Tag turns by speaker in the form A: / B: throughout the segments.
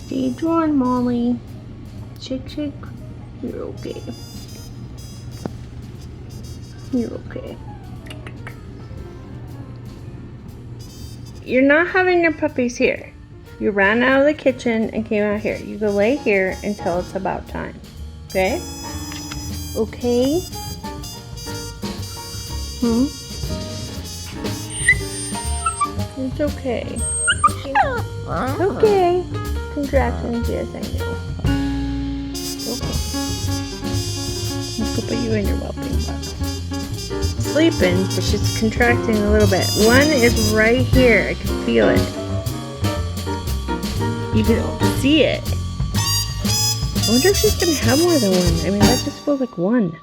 A: Stay drawn, Molly. Shake, shake. You're okay. You're okay. You're not having your puppies here. You ran out of the kitchen and came out here. You go lay here until it's about time. Okay? Okay? It's okay. Okay. Contractions, yes, I know. Okay. Let's go put you in your whelping box. Sleeping, but she's contracting a little bit. One is right here. I can feel it. You can see it. I wonder if she's gonna have more than one. I mean, that just feels like one.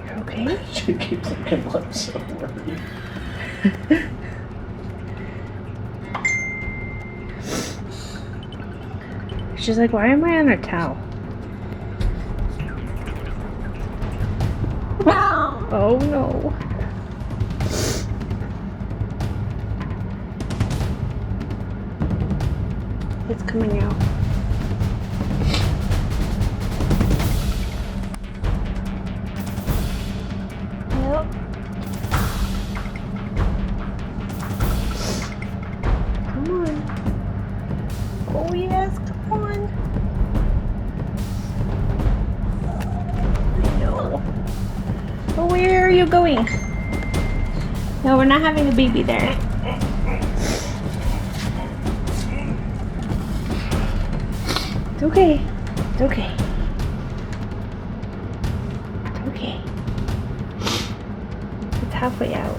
A: You're okay?
B: She keeps looking like so worried.
A: She's like, why am I on a towel? Oh no. It's coming out. Yep. Come on. Oh yes, come on. I know. Oh, where are you going? No, we're not having a baby there. It's okay. It's okay. It's okay. It's halfway out.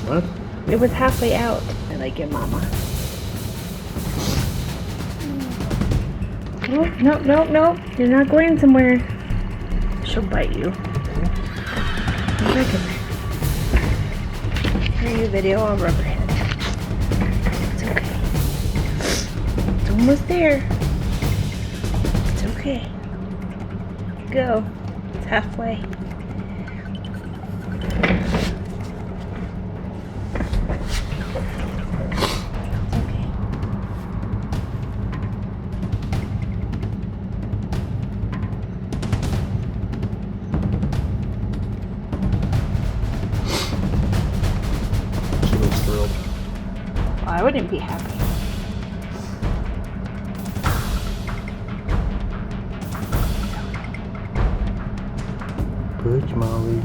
B: What?
A: It was halfway out. I like it, Mama. No, no, no, no. You're not going somewhere. She'll bite you. Come back in there. Here you video, I'll rub her head. It's okay. It's almost there. It's okay. Go. It's halfway. It's okay.
B: She looks thrilled.
A: Well, I wouldn't be happy.
B: Good, Molly.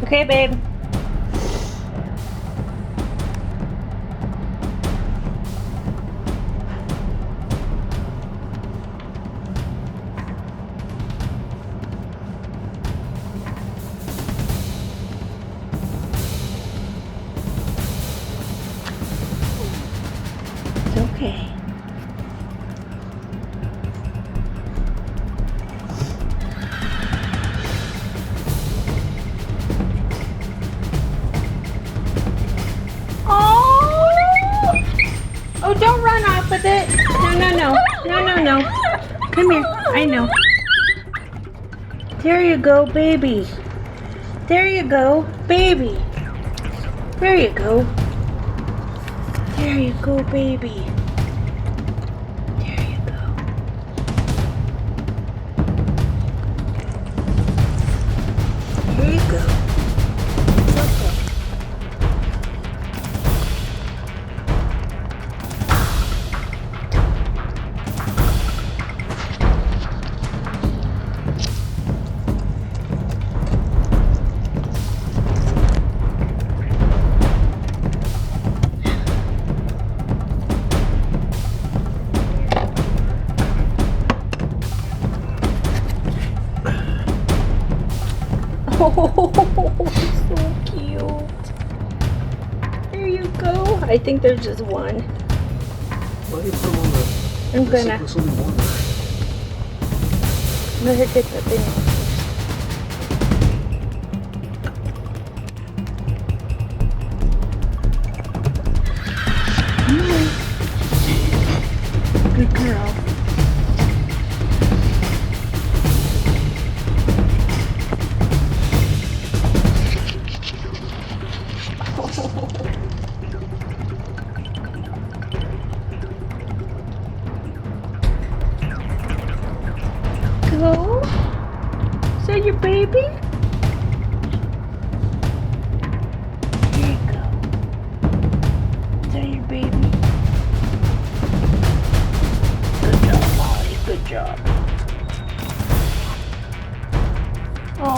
A: Okay, babe. It's okay. Oh, don't run off with it. No, no, no. No, no, no. Come here. I know. There you go, baby. There you go, baby. There you go. There you go, baby. There you go. There you go. It's okay. Oh, so cute. There you go. I think there's just one.
B: Why do you put them on the...
A: I'm gonna.
B: There's only one.
A: Let her get the thing. Good girl. Go. Is that your baby? Here you go. Is that your baby? Good job, Molly. Good job. Oh.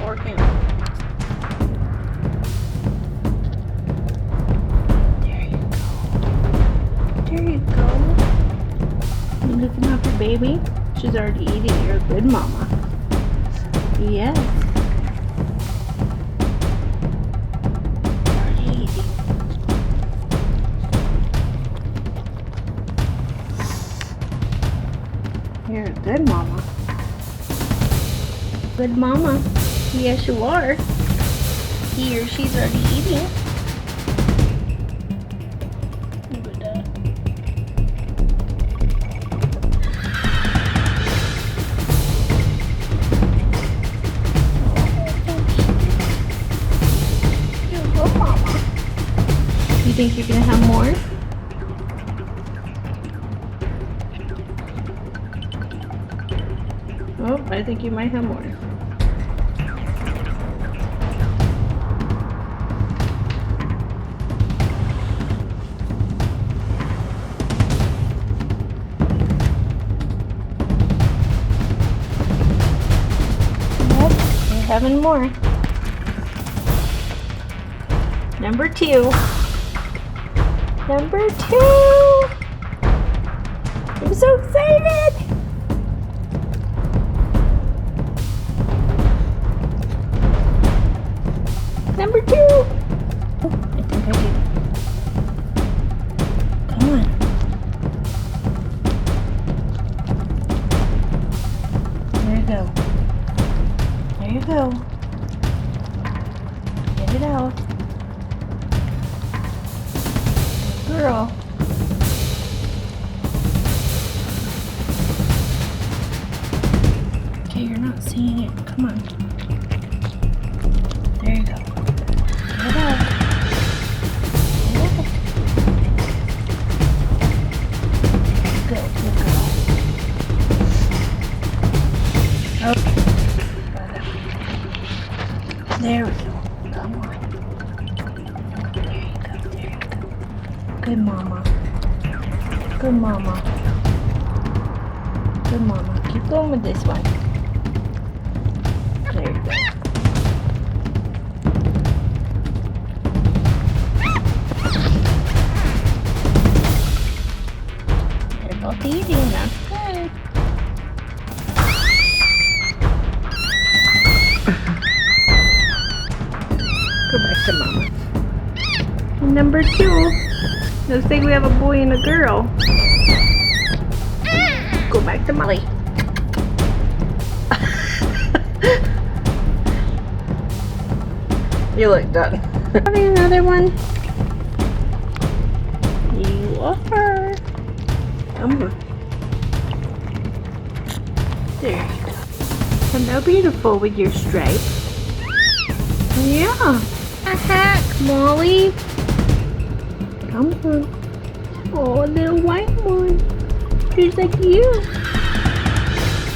A: Or him. There you go. There you go. You looking up your baby? She's already eating. You're a good mama. Yes. Already eating. You're a good mama. Good mama. Yes, you are. He or she's already eating. Look at that. You're a good mama. You think you're gonna have more? Oh, I think you might have more. Nope, you're having more. Number 2. Number 2! I'm so excited! Number 2! Oh, I think I did. Come on. There you go. There you go. Get it out. Good girl. Okay, you're not seeing it. Come on. There you go. Get it out. Get it out. Good girl. Okay. There we go. Come on. There you go. There you go. Good mama. Good mama. Good mama. Keep going with this one. There you go. They're both eating. That's good. Go back to mama. Number 2. Looks like we have a boy and a girl. Go back to Molly. You look done. Having another one. You are. Come on. There you go. Isn't that beautiful with your stripe? Yeah. A hack, Molly. Come on. Oh, a little white one. Just like you.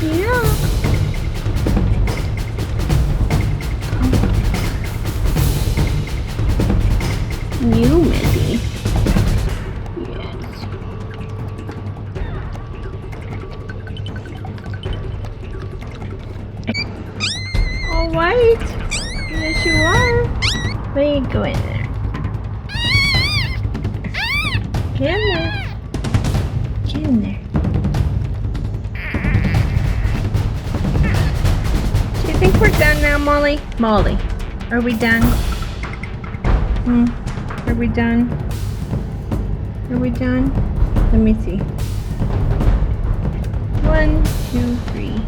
A: Yeah. You, Missy. Yes. All right. Yes, you are. Let me go in there. Get in there. Get in there. Do you think we're done now, Molly? Molly, are we done? Are we done? Are we done? Let me see. 1, 2, 3.